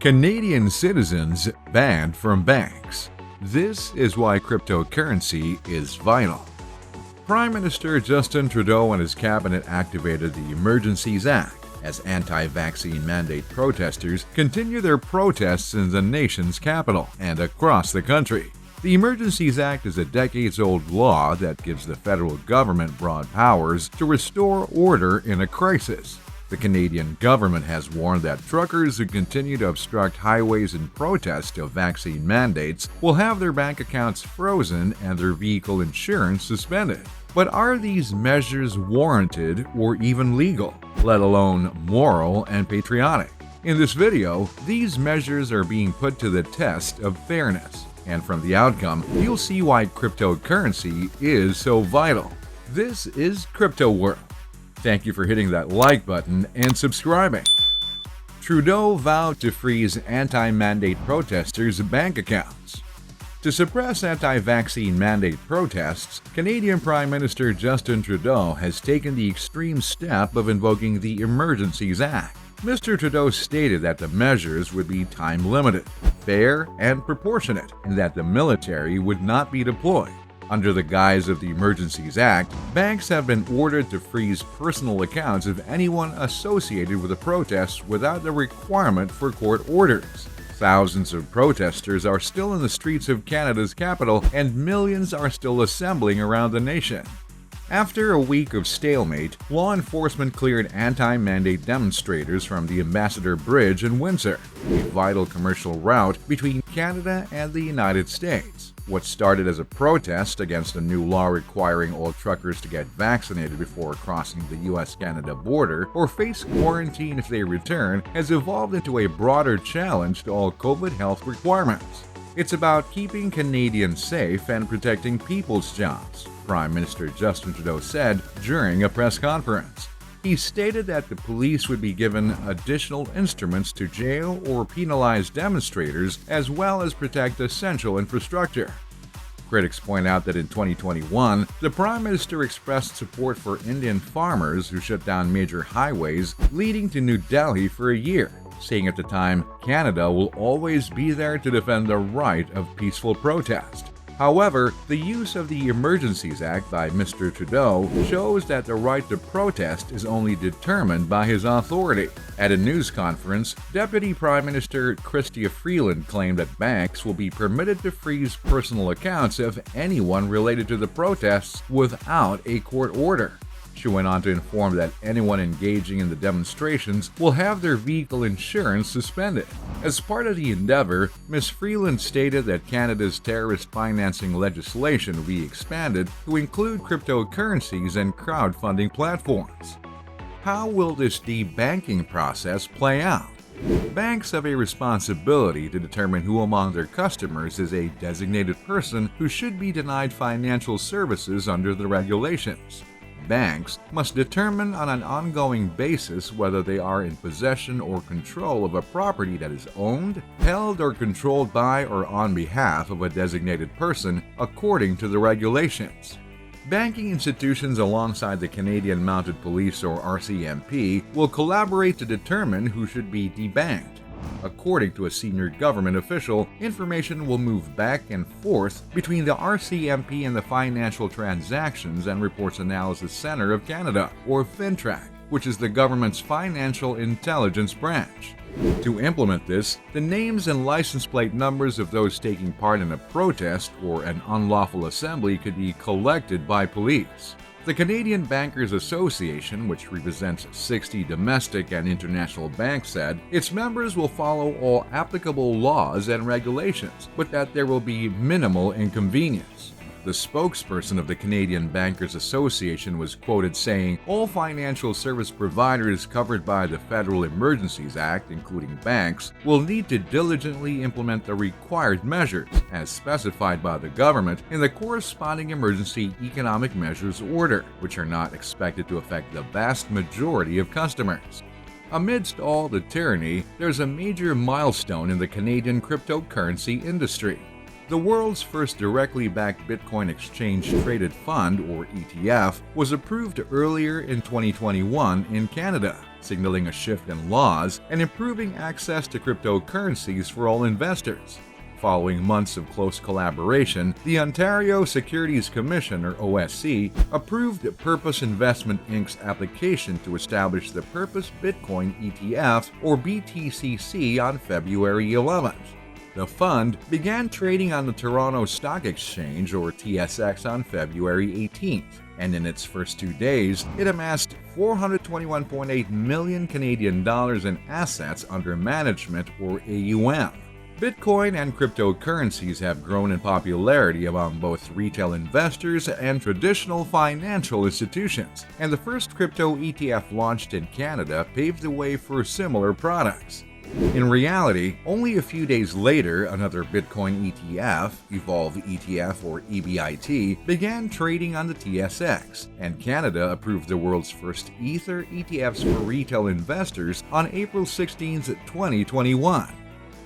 Canadian citizens banned from banks. This is why cryptocurrency is vital. Prime Minister Justin Trudeau and his cabinet activated the Emergencies Act as anti-vaccine mandate protesters continue their protests in the nation's capital and across the country. The Emergencies Act is a decades-old law that gives the federal government broad powers to restore order in a crisis. The Canadian government has warned that truckers who continue to obstruct highways in protest of vaccine mandates will have their bank accounts frozen and their vehicle insurance suspended. But are these measures warranted or even legal, let alone moral and patriotic? In this video, these measures are being put to the test of fairness. And from the outcome, you'll see why cryptocurrency is so vital. This is Crypto World. Thank you for hitting that like button and subscribing. Trudeau vowed to freeze anti-mandate protesters' bank accounts. To suppress anti-vaccine mandate protests, Canadian Prime Minister Justin Trudeau has taken the extreme step of invoking the Emergencies Act. Mr. Trudeau stated that the measures would be time-limited, fair, and proportionate, and that the military would not be deployed. Under the guise of the Emergencies Act, banks have been ordered to freeze personal accounts of anyone associated with the protests without the requirement for court orders. Thousands of protesters are still in the streets of Canada's capital, and millions are still assembling around the nation. After a week of stalemate, law enforcement cleared anti-mandate demonstrators from the Ambassador Bridge in Windsor, a vital commercial route between Canada and the United States. What started as a protest against a new law requiring all truckers to get vaccinated before crossing the US-Canada border or face quarantine if they return has evolved into a broader challenge to all COVID health requirements. It's about keeping Canadians safe and protecting people's jobs, Prime Minister Justin Trudeau said during a press conference. He stated that the police would be given additional instruments to jail or penalize demonstrators as well as protect essential infrastructure. Critics point out that in 2021, the Prime Minister expressed support for Indian farmers who shut down major highways leading to New Delhi for a year, saying at the time, Canada will always be there to defend the right of peaceful protest. However, the use of the Emergencies Act by Mr. Trudeau shows that the right to protest is only determined by his authority. At a news conference, Deputy Prime Minister Chrystia Freeland claimed that banks will be permitted to freeze personal accounts of anyone related to the protests without a court order. She went on to inform that anyone engaging in the demonstrations will have their vehicle insurance suspended. As part of the endeavor, Ms. Freeland stated that Canada's terrorist financing legislation will be expanded to include cryptocurrencies and crowdfunding platforms. How will this debanking process play out? Banks have a responsibility to determine who among their customers is a designated person who should be denied financial services under the regulations. Banks must determine on an ongoing basis whether they are in possession or control of a property that is owned, held, or controlled by or on behalf of a designated person according to the regulations. Banking institutions alongside the Canadian Mounted Police or RCMP will collaborate to determine who should be debanked. According to a senior government official, information will move back and forth between the RCMP and the Financial Transactions and Reports Analysis Centre of Canada, or FINTRAC, which is the government's financial intelligence branch. To implement this, the names and license plate numbers of those taking part in a protest or an unlawful assembly could be collected by police. The Canadian Bankers Association, which represents 60 domestic and international banks, said its members will follow all applicable laws and regulations, but that there will be minimal inconvenience. The spokesperson of the Canadian Bankers Association was quoted saying, "All financial service providers covered by the Federal Emergencies Act, including banks, will need to diligently implement the required measures, as specified by the government in the corresponding Emergency Economic Measures Order, which are not expected to affect the vast majority of customers." Amidst all the tyranny, there's a major milestone in the Canadian cryptocurrency industry. The world's first directly backed Bitcoin exchange-traded fund, or ETF, was approved earlier in 2021 in Canada. signaling a shift in laws and improving access to cryptocurrencies for all investors. Following months of close collaboration, the Ontario Securities Commission, or OSC, approved Purpose Investment Inc.'s application to establish the Purpose Bitcoin ETF, or BTCC, on February 11th. The fund began trading on the Toronto Stock Exchange, or TSX, on February 18th, and in its first 2 days, it amassed 421.8 million Canadian dollars in assets under management, or AUM. Bitcoin and cryptocurrencies have grown in popularity among both retail investors and traditional financial institutions, and the first crypto ETF launched in Canada paved the way for similar products. In reality, only a few days later, another Bitcoin ETF, Evolve ETF or EBIT, began trading on the TSX, and Canada approved the world's first Ether ETFs for retail investors on April 16, 2021.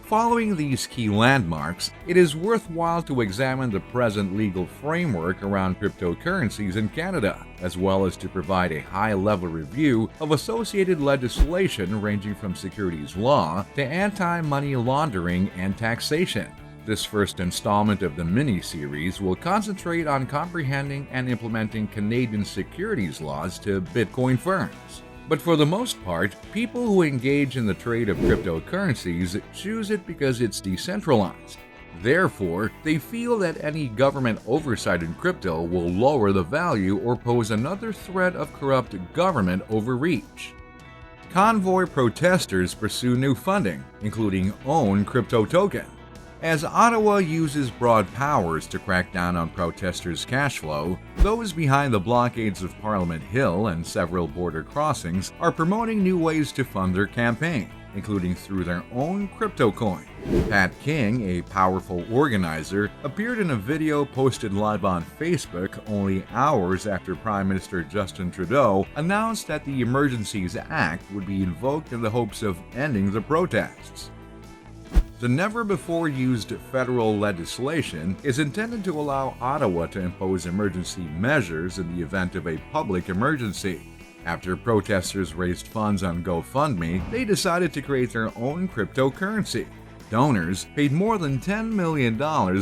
Following these key landmarks, it is worthwhile to examine the present legal framework around cryptocurrencies in Canada, as well as to provide a high-level review of associated legislation ranging from securities law to anti-money laundering and taxation. This first installment of the mini-series will concentrate on comprehending and implementing Canadian securities laws to Bitcoin firms. But for the most part, people who engage in the trade of cryptocurrencies choose it because it's decentralized. Therefore, they feel that any government oversight in crypto will lower the value or pose another threat of corrupt government overreach. Convoy protesters pursue new funding, including Own Crypto Token. As Ottawa uses broad powers to crack down on protesters' cash flow, those behind the blockades of Parliament Hill and several border crossings are promoting new ways to fund their campaign, including through their own crypto coin. Pat King, a powerful organizer, appeared in a video posted live on Facebook only hours after Prime Minister Justin Trudeau announced that the Emergencies Act would be invoked in the hopes of ending the protests. The never-before-used federal legislation is intended to allow Ottawa to impose emergency measures in the event of a public emergency. After protesters raised funds on GoFundMe, they decided to create their own cryptocurrency. Donors paid more than $10 million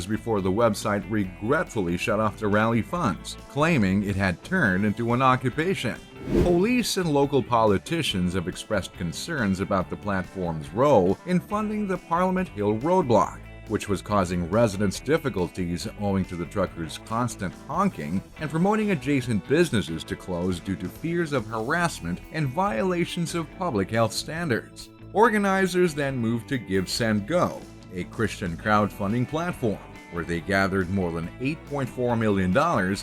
before the website regretfully shut off the rally funds, claiming it had turned into an occupation. Police and local politicians have expressed concerns about the platform's role in funding the Parliament Hill roadblock, which was causing residents difficulties owing to the truckers' constant honking and promoting adjacent businesses to close due to fears of harassment and violations of public health standards. Organizers then moved to Give Send Go, a Christian crowdfunding platform, where they gathered more than $8.4 million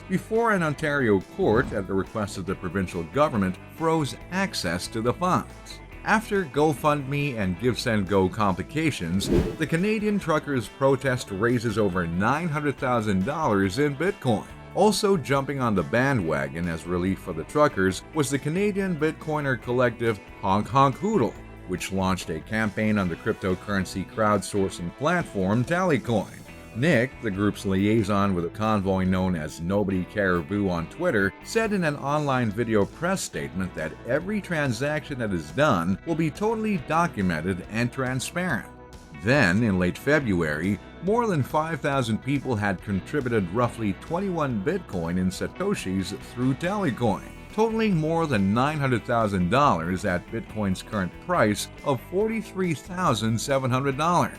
before an Ontario court, at the request of the provincial government, froze access to the funds. After GoFundMe and GiveSendGo complications, the Canadian truckers' protest raises over $900,000 in Bitcoin. Also jumping on the bandwagon as relief for the truckers was the Canadian Bitcoiner collective Honk Honk Hoodle, which launched a campaign on the cryptocurrency crowdsourcing platform Tallycoin. Nick, the group's liaison with a convoy known as Nobody Caribou on Twitter, said in an online video press statement that every transaction that is done will be totally documented and transparent. Then, in late February, more than 5,000 people had contributed roughly 21 Bitcoin in Satoshis through Tallycoin, totaling more than $900,000 at Bitcoin's current price of $43,700.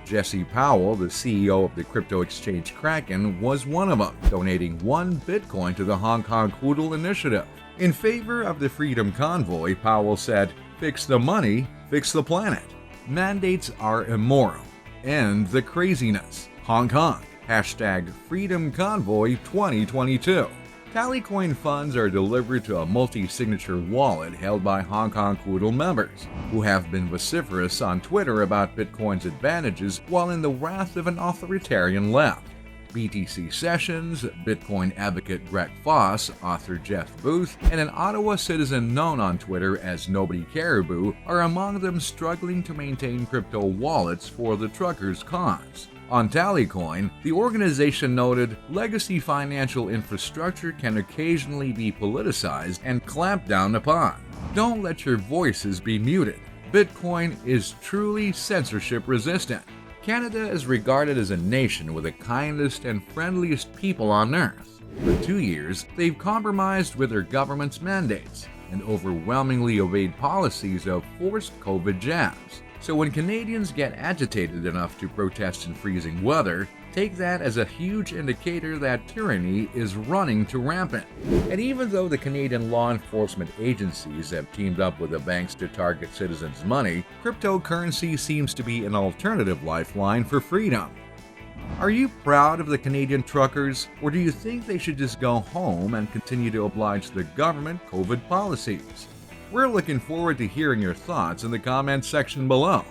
Jesse Powell, the CEO of the crypto exchange Kraken, was one of them, donating 1 Bitcoin to the Hong Kong Hoodle initiative. In favor of the Freedom Convoy, Powell said, "Fix the money, fix the planet. Mandates are immoral. End the craziness. Hong Kong. Hashtag Freedom Convoy 2022. Tallycoin funds are delivered to a multi-signature wallet held by Hong Kong Hoodle members, who have been vociferous on Twitter about Bitcoin's advantages while in the wrath of an authoritarian left. BTC Sessions, Bitcoin advocate Greg Foss, author Jeff Booth, and an Ottawa citizen known on Twitter as Nobody Caribou are among them struggling to maintain crypto wallets for the truckers' cause. On Tallycoin, the organization noted, legacy financial infrastructure can occasionally be politicized and clamped down upon. Don't let your voices be muted. Bitcoin is truly censorship resistant. Canada is regarded as a nation with the kindest and friendliest people on earth. For 2 years, they've compromised with their government's mandates and overwhelmingly obeyed policies of forced COVID jabs. So when Canadians get agitated enough to protest in freezing weather, take that as a huge indicator that tyranny is running to rampant. And even though the Canadian law enforcement agencies have teamed up with the banks to target citizens' money, cryptocurrency seems to be an alternative lifeline for freedom. Are you proud of the Canadian truckers, or do you think they should just go home and continue to oblige the government COVID policies? We're looking forward to hearing your thoughts in the comments section below.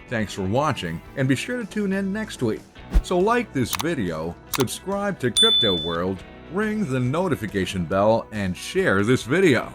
Thanks for watching, and be sure to tune in next week. So like this video, subscribe to Crypto World, ring the notification bell, and share this video.